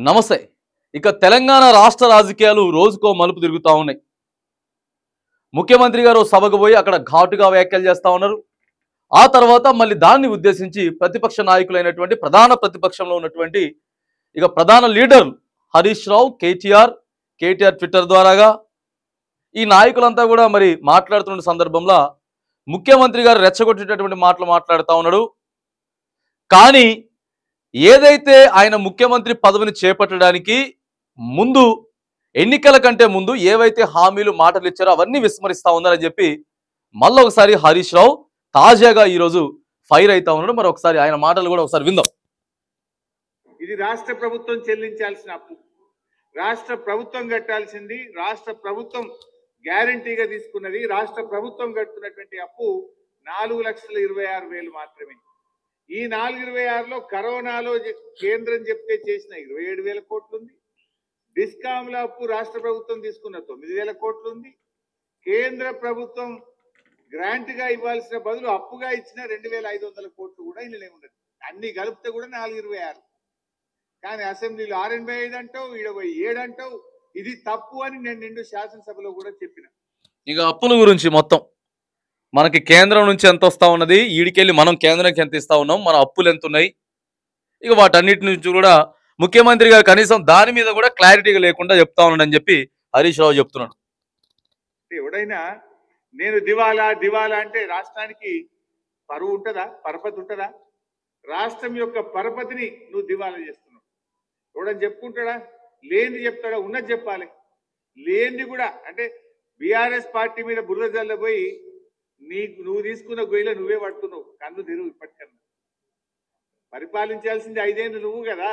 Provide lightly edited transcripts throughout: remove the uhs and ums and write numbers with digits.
నమస్తే. ఇక తెలంగాణ రాష్ట్ర రాజకీయాలు రోజుకో మలుపు తిరుగుతా ఉన్నాయి. ముఖ్యమంత్రి గారు సభకు పోయి అక్కడ ఘాటుగా వ్యాఖ్యలు చేస్తా ఉన్నారు. ఆ తర్వాత మళ్ళీ దాన్ని ఉద్దేశించి ప్రతిపక్ష నాయకులైనటువంటి ప్రధాన ప్రతిపక్షంలో ఉన్నటువంటి ప్రధాన లీడర్ హరీష్ రావు, కేటీఆర్ ట్విట్టర్ ద్వారాగా ఈ నాయకులంతా కూడా మరి మాట్లాడుతున్న సందర్భంలో ముఖ్యమంత్రి గారు రెచ్చగొట్టేటటువంటి మాటలు మాట్లాడుతూ ఉన్నాడు. కానీ ఏదైతే ఆయన ముఖ్యమంత్రి పదవిని చేపట్టడానికి ముందు ఎన్నికల కంటే ముందు ఏవైతే హామీలు మాటలు ఇచ్చారో అవన్నీ విస్మరిస్తా ఉన్నారని చెప్పి మళ్ళీ ఒకసారి హరీష్ రావు తాజాగా ఈరోజు ఫైర్ అవుతా ఉన్నాడు. మరి ఒకసారి ఆయన మాటలు కూడా ఒకసారి విందాం. ఇది రాష్ట్ర ప్రభుత్వం చెల్లించాల్సిన అప్పు, రాష్ట్ర ప్రభుత్వం కట్టాల్సింది, రాష్ట్ర ప్రభుత్వం గ్యారంటీగా తీసుకున్నది. రాష్ట్ర ప్రభుత్వం కడుతున్నటువంటి అప్పు 4,26,000 మాత్రమే. ఈ 4,26,000లో కరోనాలో కేంద్రం చెప్తే చేసిన 27,000 కోట్లు ఉంది. డిస్కామ్ల అప్పు రాష్ట్ర ప్రభుత్వం తీసుకున్న 9,000 కోట్లు ఉంది. కేంద్ర ప్రభుత్వం గ్రాంట్ గా ఇవ్వాల్సిన బదులు అప్పుగా ఇచ్చిన 2,500 కోట్లు కూడా ఇందులో ఉన్నది. అన్ని కలిపితే కూడా 4,26. కానీ అసెంబ్లీలో 685 అంటావు, 7 అంటావు. ఇది తప్పు అని నేను నిండు శాసనసభలో కూడా చెప్పిన. ఇక అప్పుల గురించి మొత్తం మనకి కేంద్రం నుంచి ఎంత వస్తా ఉన్నది, ఈడికెళ్ళి మనం కేంద్రానికి ఎంత ఇస్తా ఉన్నాం, మన అప్పులు ఎంత ఉన్నాయి, ఇక వాటన్నిటి నుంచి కూడా ముఖ్యమంత్రి గారు కనీసం దాని మీద కూడా క్లారిటీగా లేకుండా చెప్తా ఉన్నాడని చెప్పి హరీష్ రావు చెప్తున్నాడు. ఎవడైనా నేను దివాలా అంటే రాష్ట్రానికి పరువు ఉంటుందా, పరపతి ఉంటుందా? రాష్ట్రం యొక్క పరపతిని నువ్వు దివాలా చేస్తున్నావు. ఎవడని చెప్పుకుంటాడా? లేనిది చెప్తాడా? ఉన్నది చెప్పాలి. లేనిది కూడా అంటే బీఆర్ఎస్ పార్టీ మీద బురద జల్లబోయి నువ్వు తీసుకున్న గొయ్యిలో నువ్వే పడుతున్నావు. కన్ను తెరువు. ఇప్పటికన్నా పరిపాలించాల్సింది 5 ఏళ్ళు నువ్వు కదా.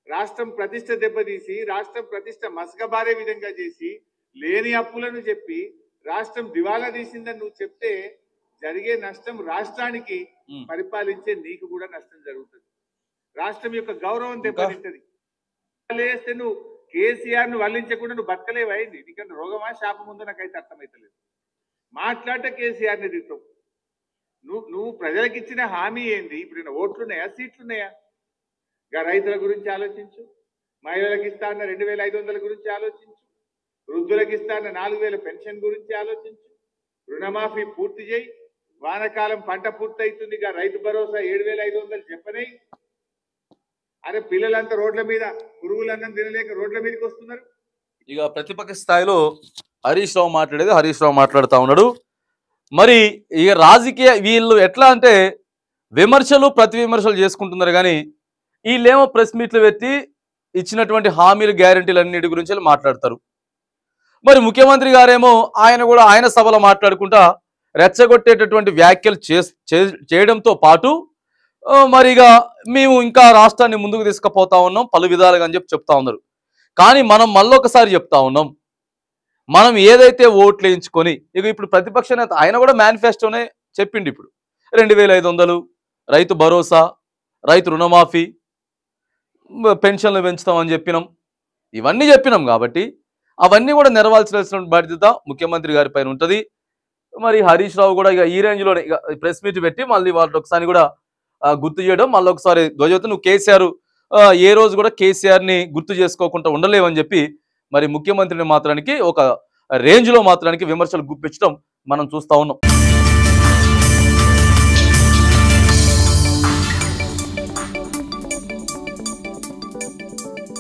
రాష్ట్రం ప్రతిష్ట దెబ్బతీసి, రాష్ట్రం ప్రతిష్ట మసకబారే విధంగా చేసి, లేని అప్పులను చెప్పి రాష్ట్రం దివాలా తీసిందని నువ్వు చెప్తే జరిగే నష్టం రాష్ట్రానికి, పరిపాలించే నీకు కూడా నష్టం జరుగుతుంది. రాష్ట్రం యొక్క గౌరవం దెబ్బతింటది. లేస్తే నువ్వు కేసీఆర్ ను వల్లించకుండా నువ్వు బతకలేవైంది. నీకన్నా రోగమా శాపం ఉందో నాకైతే అర్థమైతలేదు. మాట్లాడట కేసీఆర్ ని తింటావు. నువ్వు ప్రజలకు ఇచ్చిన హామీ ఏంది? ఇప్పుడు ఓట్లున్నాయా, సీట్లున్నాయా? ఇక రైతుల గురించి ఆలోచించు, మహిళలకు ఇస్తా అన్న 2,500 గురించి ఆలోచించు, వృద్ధులకు ఇస్తా అన్న 4,000 పెన్షన్ గురించి ఆలోచించు, రుణమాఫీ పూర్తి చేయి, వానకాలం పంట పూర్తయితుంది, ఇక రైతు భరోసా 7,500 చెప్పనై. అరే పిల్లలంతా రోడ్ల మీద, పురుగులన్నం తినలేక రోడ్ల మీదకి వస్తున్నారు. ఇక ప్రతిపక్ష స్థాయిలో హరీష్ రావు మాట్లాడుతూ ఉన్నాడు. మరి ఇక రాజకీయ వీళ్ళు ఎట్లా అంటే విమర్శలు ప్రతి విమర్శలు చేసుకుంటున్నారు. కానీ వీళ్ళేమో ప్రెస్ మీట్లు పెట్టి ఇచ్చినటువంటి హామీలు, గ్యారంటీలు అన్నిటి గురించి మాట్లాడతారు. మరి ముఖ్యమంత్రి గారేమో ఆయన సభలో మాట్లాడుకుంటా రెచ్చగొట్టేటటువంటి వ్యాఖ్యలు చేయడంతో పాటు మరిగా మేము ఇంకా రాష్ట్రాన్ని ముందుకు తీసుకుపోతా ఉన్నాం పలు విధాలుగా అని చెప్తా ఉన్నారు. కానీ మనం మళ్ళొకసారి చెప్తా ఉన్నాం, మనం ఏదైతే ఓట్లు వేయించుకొని ఇప్పుడు ప్రతిపక్ష నేత ఆయన కూడా మేనిఫెస్టోనే చెప్పిండు. ఇప్పుడు 2,500, రైతు భరోసా, రైతు రుణమాఫీ, పెన్షన్లు పెంచుతామని ఇవన్నీ చెప్పినాం. కాబట్టి అవన్నీ కూడా నెరవేర్చాల్సిన బాధ్యత ముఖ్యమంత్రి గారి పైన ఉంటుంది. మరి హరీష్ రావు కూడా ఈ రేంజ్లోనే ప్రెస్ మీట్ పెట్టి మళ్ళీ వాళ్ళకి ఒకసారి కూడా గుర్తు చేయడం, మళ్ళీ ఒకసారి ధ్వజవతి నువ్వు కేసీఆర్ ఏ రోజు కూడా కేసీఆర్ని గుర్తు చేసుకోకుండా ఉండలేవని చెప్పి మరి ముఖ్యమంత్రిని మాత్రానికి ఒక రేంజ్లో మాత్రానికి విమర్శలు గుప్పించడం మనం చూస్తా ఉన్నాం.